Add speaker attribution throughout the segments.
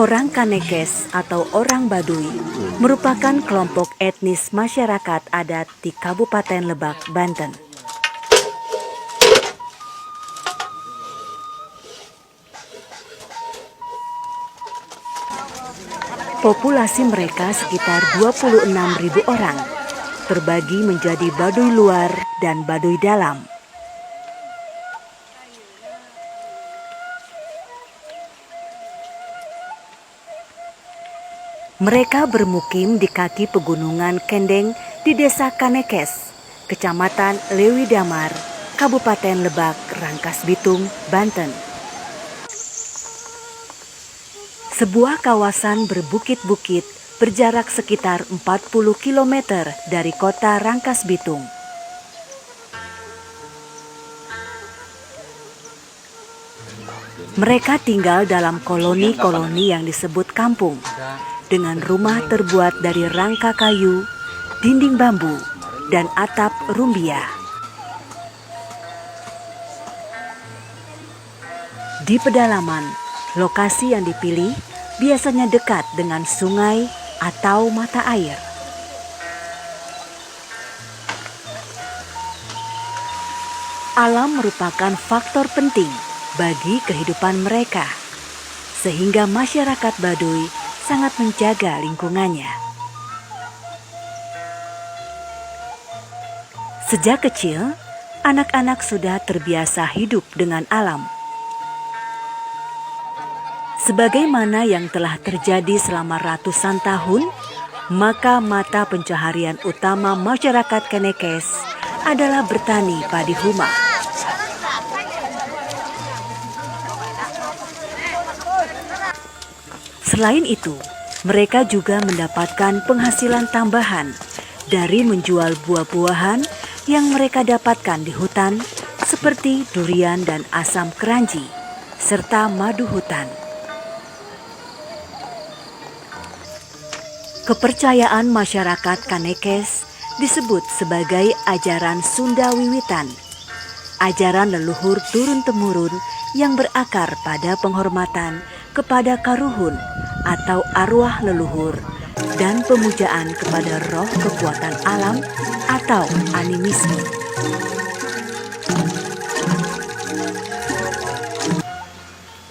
Speaker 1: Orang Kanekes atau orang Baduy merupakan kelompok etnis masyarakat adat di Kabupaten Lebak, Banten. Populasi mereka sekitar 26.000 orang, terbagi menjadi Baduy luar dan Baduy dalam. Mereka bermukim di kaki pegunungan Kendeng di Desa Kanekes, Kecamatan Lewi Damar, Kabupaten Lebak, Rangkas Bitung, Banten. Sebuah kawasan berbukit-bukit berjarak sekitar 40 km dari kota Rangkas Bitung. Mereka tinggal dalam koloni-koloni yang disebut kampung, dengan rumah terbuat dari rangka kayu, dinding bambu, dan atap rumbia. Di pedalaman, lokasi yang dipilih biasanya dekat dengan sungai atau mata air. Alam merupakan faktor penting bagi kehidupan mereka, sehingga masyarakat Baduy sangat menjaga lingkungannya. Sejak kecil, anak-anak sudah terbiasa hidup dengan alam. Sebagaimana yang telah terjadi selama ratusan tahun, maka mata pencaharian utama masyarakat Kanekes adalah bertani padi huma. Selain itu, mereka juga mendapatkan penghasilan tambahan dari menjual buah-buahan yang mereka dapatkan di hutan seperti durian dan asam keranji, serta madu hutan. Kepercayaan masyarakat Kanekes disebut sebagai ajaran Sunda Wiwitan, ajaran leluhur turun-temurun yang berakar pada penghormatan kepada karuhun atau arwah leluhur dan pemujaan kepada roh kekuatan alam atau animisme.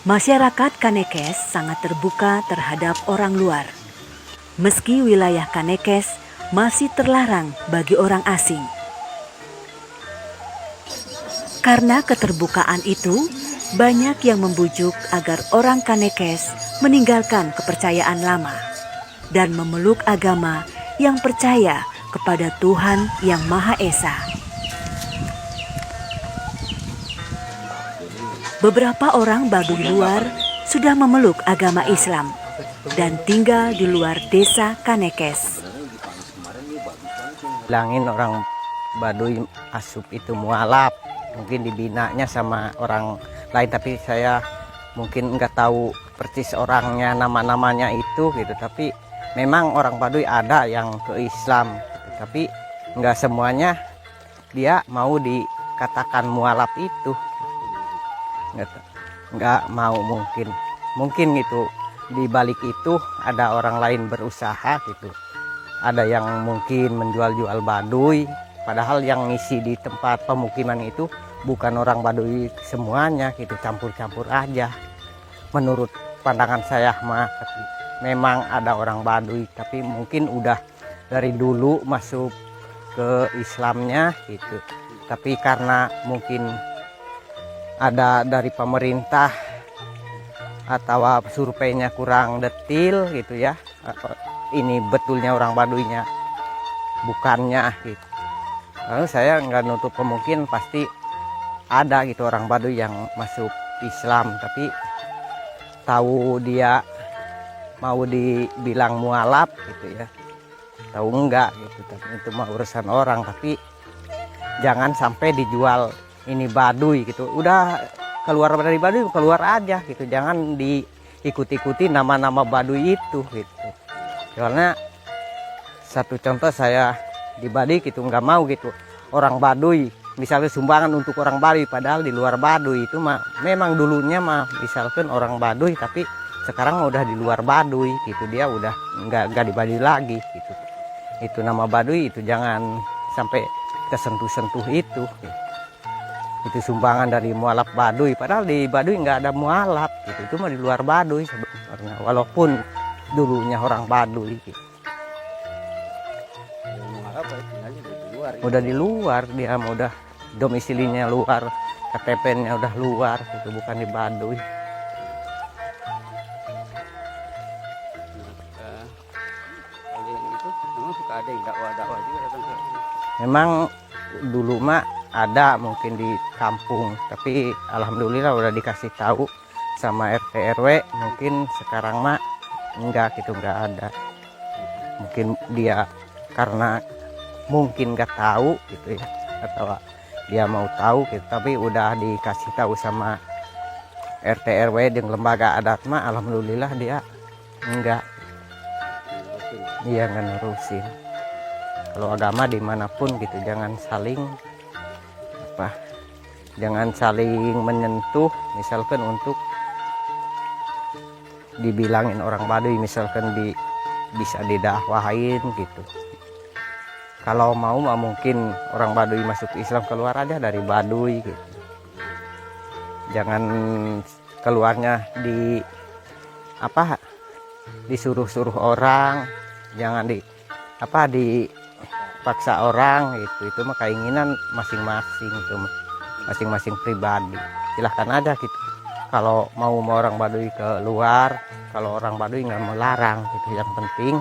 Speaker 1: Masyarakat Kanekes sangat terbuka terhadap orang luar. Meski wilayah Kanekes masih terlarang bagi orang asing. Karena keterbukaan itu, banyak yang membujuk agar orang Kanekes meninggalkan kepercayaan lama dan memeluk agama yang percaya kepada Tuhan Yang Maha Esa. Beberapa orang Baduy luar sudah memeluk agama Islam dan tinggal di luar desa Kanekes.
Speaker 2: Bilangin orang Baduy asup itu mualaf, mungkin dibinanya sama orang lain, tapi saya mungkin nggak tahu persis orangnya, nama-namanya itu gitu. Tapi memang orang Baduy ada yang ke Islam, tapi nggak semuanya dia mau dikatakan mualaf itu, nggak mau. Mungkin gitu di balik itu ada orang lain berusaha gitu. Ada yang mungkin menjual-jual Baduy, padahal yang ngisi di tempat pemukiman itu bukan orang Baduy semuanya gitu, campur-campur aja. Menurut pandangan saya mah memang ada orang Baduy, tapi mungkin udah dari dulu masuk ke Islamnya gitu. Tapi karena mungkin ada dari pemerintah atau surveinya kurang detil gitu ya, ini betulnya orang Baduynya bukannya gitu. Lalu saya nggak nutup kemungkinan pasti ada gitu orang Baduy yang masuk Islam, tapi tahu dia mau dibilang mualaf gitu ya, tahu enggak gitu. Tapi itu mah urusan orang, tapi jangan sampai dijual ini Baduy gitu. Udah keluar dari Baduy, keluar aja gitu, jangan diikuti-ikuti nama-nama Baduy itu gitu. Karena satu contoh saya di Baduy gitu, nggak mau gitu orang Baduy misalnya sumbangan untuk orang Baduy, padahal di luar Baduy itu mah memang dulunya mah misalkan orang Baduy, tapi sekarang udah di luar Baduy gitu, dia udah nggak di Baduy lagi gitu. Itu nama Baduy itu jangan sampai kesentuh-sentuh itu. Itu sumbangan dari mualaf Baduy, padahal di Baduy nggak ada mualaf gitu, itu mah di luar Baduy sebenarnya, walaupun dulunya orang Baduy gitu. Udah di luar, dia mah udah domisilinya luar, KTP-nya udah luar itu, bukan di Baduy.
Speaker 3: Ada yang dakwah-dakwah juga datang ke sini.
Speaker 2: Memang dulu mah ada mungkin di kampung, tapi alhamdulillah udah dikasih tahu sama RT RW, mungkin sekarang mah enggak gitu, enggak ada. Mungkin dia karena mungkin nggak tahu gitu ya, atau dia mau tahu gitu, tapi udah dikasih tahu sama RT RW dan lembaga adat mah alhamdulillah dia enggak. Iya, nggak nerusin. Kalau agama dimanapun gitu, jangan saling menyentuh, misalkan untuk dibilangin orang Baduy, misalkan bisa didakwahin gitu. Kalau mau mungkin orang Baduy masuk Islam, keluar aja dari Baduy gitu. Jangan keluarnya disuruh-suruh orang, jangan dipaksa orang gitu. Itu mah keinginan masing-masing, itu masing-masing pribadi. Silahkan aja gitu, kalau mau orang Baduy keluar, kalau orang Baduy nggak melarang gitu. Yang penting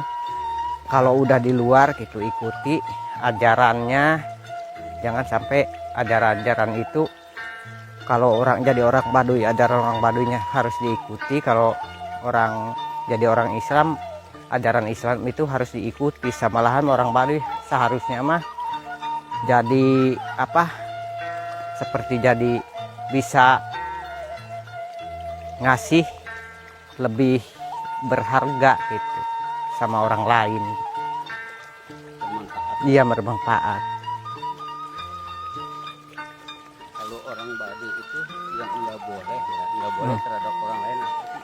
Speaker 2: kalau udah di luar gitu, ikuti ajarannya, jangan sampai ajaran-ajaran itu, kalau orang jadi orang Baduy, ajaran orang Baduynya harus diikuti. Kalau orang jadi orang Islam, ajaran Islam itu harus diikuti. Sama lahan orang Baduy seharusnya mah jadi seperti jadi bisa ngasih lebih berharga gitu sama orang lain. Iya, bermanfaat.
Speaker 3: Kalau orang Baduy itu yang nggak boleh ya, nggak boleh terhadap orang lain,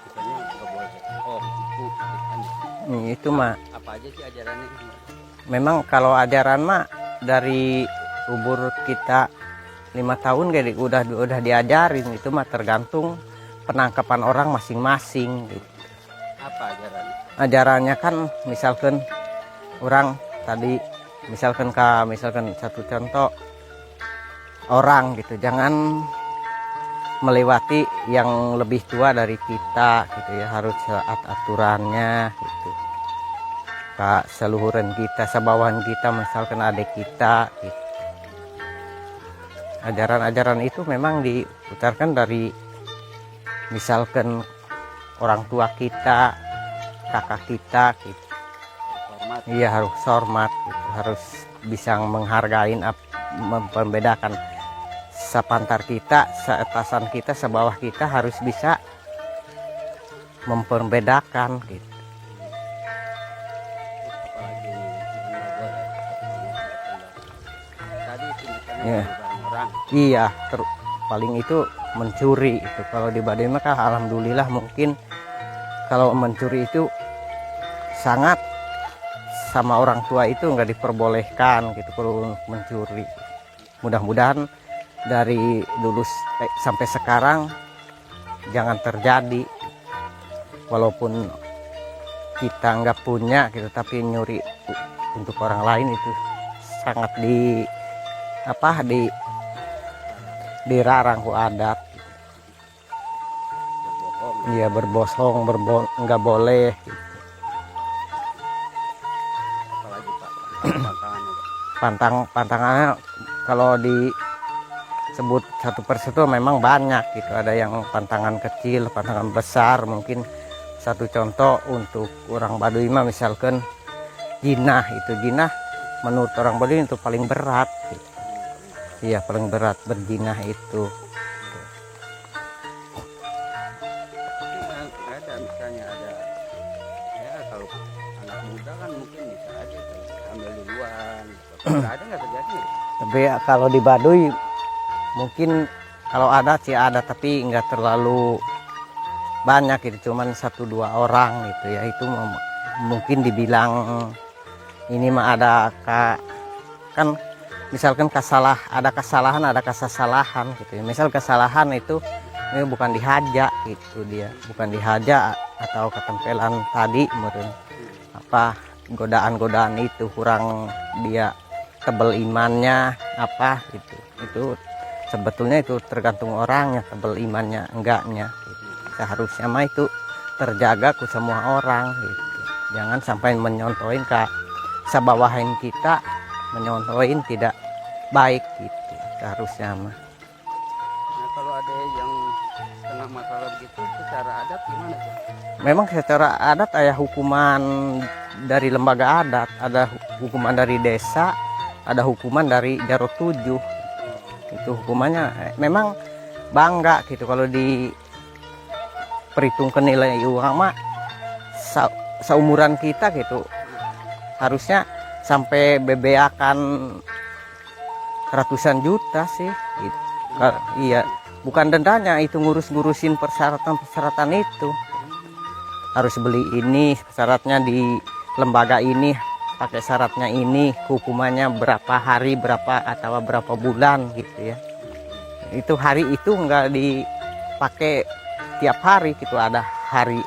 Speaker 3: misalnya nggak boleh tipu gitu.
Speaker 2: Itu mah
Speaker 3: Apa aja sih ajarannya?
Speaker 2: memang kalau ajaran mah dari umur kita 5 tahun kayak udah diajarin. Itu mah tergantung penangkapan orang masing-masing gitu.
Speaker 3: Apa ajarannya?
Speaker 2: Ajarannya kan misalkan orang tadi, misalkan satu contoh orang gitu, jangan melewati yang lebih tua dari kita gitu ya, harus taat aturannya gitu. Seluhuran kita, sebawahan kita, misalkan adik kita gitu. Ajaran-ajaran itu memang diputarkan dari misalkan orang tua kita, kakak kita gitu.
Speaker 3: Hormat.
Speaker 2: Iya, harus hormat gitu. Harus bisa menghargai, membedakan sepantar kita, seatasan kita, sebawah kita, harus bisa memperbedakan gitu.
Speaker 3: Apalagi yang nggak boleh. Tadi tindakannya
Speaker 2: Iya.
Speaker 3: bareng orang.
Speaker 2: Iya, paling itu mencuri itu. Kalau di Baduy mah alhamdulillah, mungkin kalau mencuri itu sangat sama orang tua itu nggak diperbolehkan gitu kalau mencuri. Mudah-mudahan dari dulu sampai sekarang jangan terjadi. Walaupun kita nggak punya gitu, tapi nyuri untuk orang lain itu sangat dilarang ku adat.
Speaker 3: Berbohong.
Speaker 2: Iya, berbohong, nggak boleh gitu.
Speaker 3: Apalagi Pak tantangannya, Pak.
Speaker 2: Pantangannya kalau disebut satu persatu memang banyak gitu. Ada yang pantangan kecil, pantangan besar. Mungkin satu contoh untuk orang Baduy mah misalkan jinah, itu jinah menurut orang Baduy itu paling berat gitu. Iya, paling berat berjinah itu.
Speaker 3: Nggak ada, misalnya ada ya, kalau anak muda kan mungkin bisa aja tuh ambil duluan gitu. Nggak ada, nggak terjadi.
Speaker 2: Tapi ya, kalau di Baduy mungkin kalau ada sih ada, tapi nggak terlalu banyak itu, cuman 1-2 orang gitu ya. Itu mungkin dibilang ini mah ada kan misalkan ada kesalahan gitu ya. Misal kesalahan itu ini bukan dihaja gitu, dia bukan dihaja atau ketempelan tadi meren apa godaan-godaan itu kurang, dia tebel imannya apa gitu. Itu sebetulnya itu tergantung orangnya, tebel imannya enggaknya gitu. Seharusnya mah itu terjaga ke semua orang gitu, jangan sampai menyontohin ke sebawahin kita, menyontohin tidak baik gitu seharusnya mah.
Speaker 3: Nah kalau ada yang kena masalah begitu secara adat gimana tuh?
Speaker 2: Memang secara adat ada hukuman dari lembaga adat, ada hukuman dari desa, ada hukuman dari Jarot 7. Itu hukumannya memang bangga gitu kalau diperhitungkan nilai uang mah seumuran kita gitu. Harusnya sampai bebeakan ratusan juta sih gitu. Iya, bukan dendanya, itu ngurusin persyaratan itu. Harus beli ini, syaratnya di lembaga ini, pakai syaratnya ini, hukumannya berapa hari, berapa atau berapa bulan gitu ya. Itu hari itu enggak dipakai tiap hari gitu, ada hari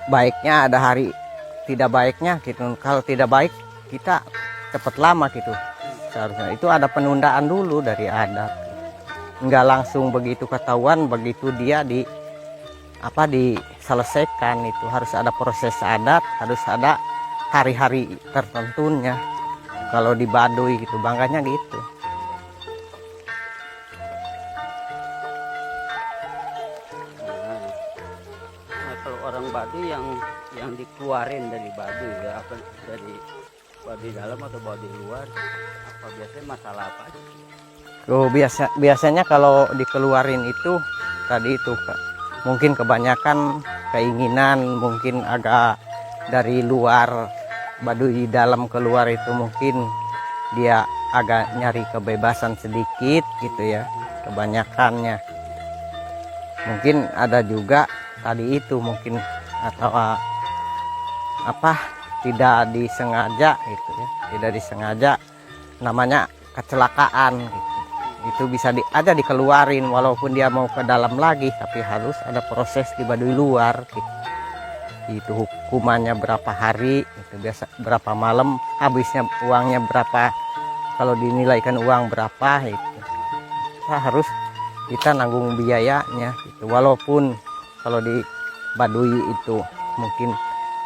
Speaker 2: baiknya, ada hari tidak baiknya gitu. Kalau tidak baik kita cepat lama gitu. Seharusnya itu ada penundaan dulu dari adat. Enggak langsung begitu ketahuan, begitu dia diselesaikan. Itu harus ada proses adat, harus ada hari-hari tertentunya. Kalau di Baduy gitu bangganya gitu.
Speaker 3: Nah kalau orang Baduy yang dikeluarin dari Baduy ya, apa dari Baduy dalam atau Baduy luar, apa biasanya masalah apa aja?
Speaker 2: Oh, biasanya kalau dikeluarin itu tadi itu mungkin kebanyakan keinginan, mungkin agak dari luar Baduy dalam keluar itu mungkin dia agak nyari kebebasan sedikit gitu ya, kebanyakannya. Mungkin ada juga tadi itu mungkin atau tidak disengaja gitu ya, tidak disengaja, namanya kecelakaan gitu. Itu bisa aja dikeluarin walaupun dia mau ke dalam lagi, tapi harus ada proses di Baduy luar gitu. Itu hukumannya berapa hari, itu biasa berapa malam, habisnya uangnya berapa, kalau dinilaikan uang berapa itu harus kita nanggung biayanya gitu. Walaupun kalau di Baduy itu mungkin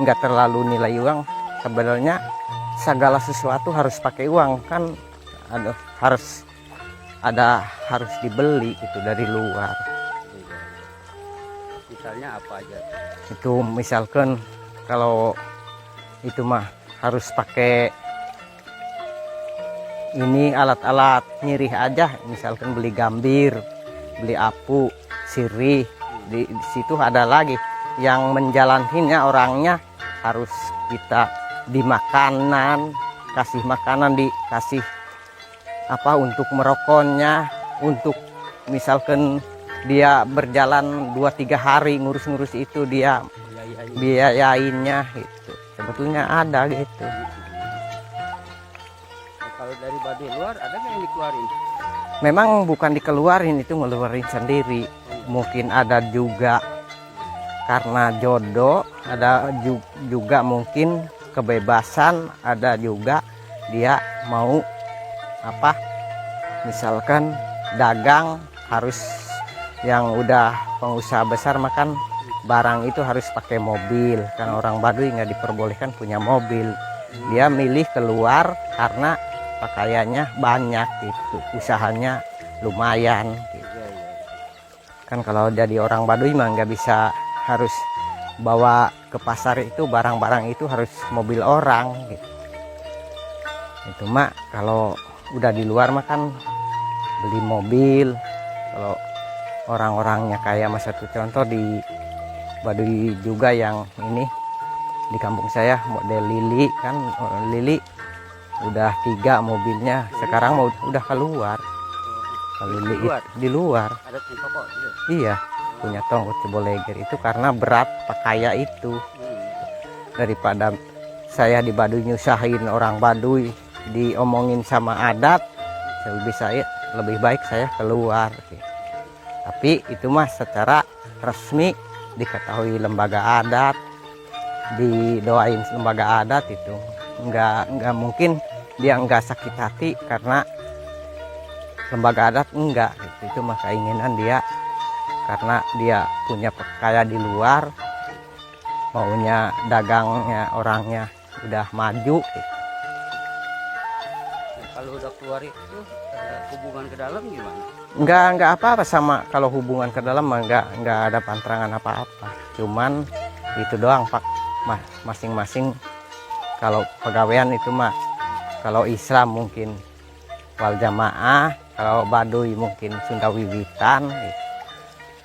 Speaker 2: nggak terlalu nilai uang, sebenarnya segala sesuatu harus pakai uang kan, harus dibeli itu dari luar.
Speaker 3: Misalnya apa aja?
Speaker 2: Itu misalkan kalau itu mah harus pakai ini alat-alat nyirih aja, misalkan beli gambir, beli apu, sirih. Di situ ada lagi yang menjalankannya orangnya, harus kita di makanan, kasih makanan, dikasih untuk merokoknya, untuk misalkan dia berjalan 2-3 hari ngurus-ngurus itu dia biayainnya gitu. Sebetulnya ada gitu.
Speaker 3: Nah, kalau dari Baduy luar ada nggak yang dikeluarin?
Speaker 2: Memang bukan dikeluarin, itu ngeluarin sendiri. Mungkin ada juga karena jodoh, ada juga mungkin kebebasan, ada juga dia mau misalkan dagang, harus yang udah pengusaha besar makan barang itu harus pakai mobil, karena orang Baduy nggak diperbolehkan punya mobil. Dia milih keluar karena pakaiannya banyak gitu, usahanya lumayan gitu. Kan kalau jadi orang Baduy mah nggak bisa, harus bawa ke pasar itu barang-barang itu harus mobil orang gitu. Itu mah kalau udah di luar mah kan beli mobil. Kalau orang-orangnya kayak mas, satu contoh di Baduy juga yang ini di kampung saya, model Lili kan, Lili udah 3 mobilnya, sekarang udah keluar. Kalau Lili di luar.
Speaker 3: Ada di toko juga?
Speaker 2: Iya, punya Tonggo Ciboleger itu karena berat pakaya itu. Daripada saya di Baduy nyusahin orang Baduy, diomongin sama adat, lebih baik saya keluar. Tapi itu mah secara resmi diketahui lembaga adat, didoain lembaga adat itu nggak mungkin dia nggak sakit hati karena lembaga adat enggak gitu. Itu mah keinginan dia karena dia punya kaya di luar, maunya dagangnya orangnya udah maju gitu.
Speaker 3: Kalau udah keluar itu hubungan ke dalam gimana?
Speaker 2: Enggak apa-apa sama, kalau hubungan ke dalam mah enggak ada pantangan apa-apa, cuman itu doang Pak, masing-masing. Kalau pegawaian itu mah, kalau Islam mungkin wal jamaah, kalau Baduy mungkin Sunda Wiwitan gitu.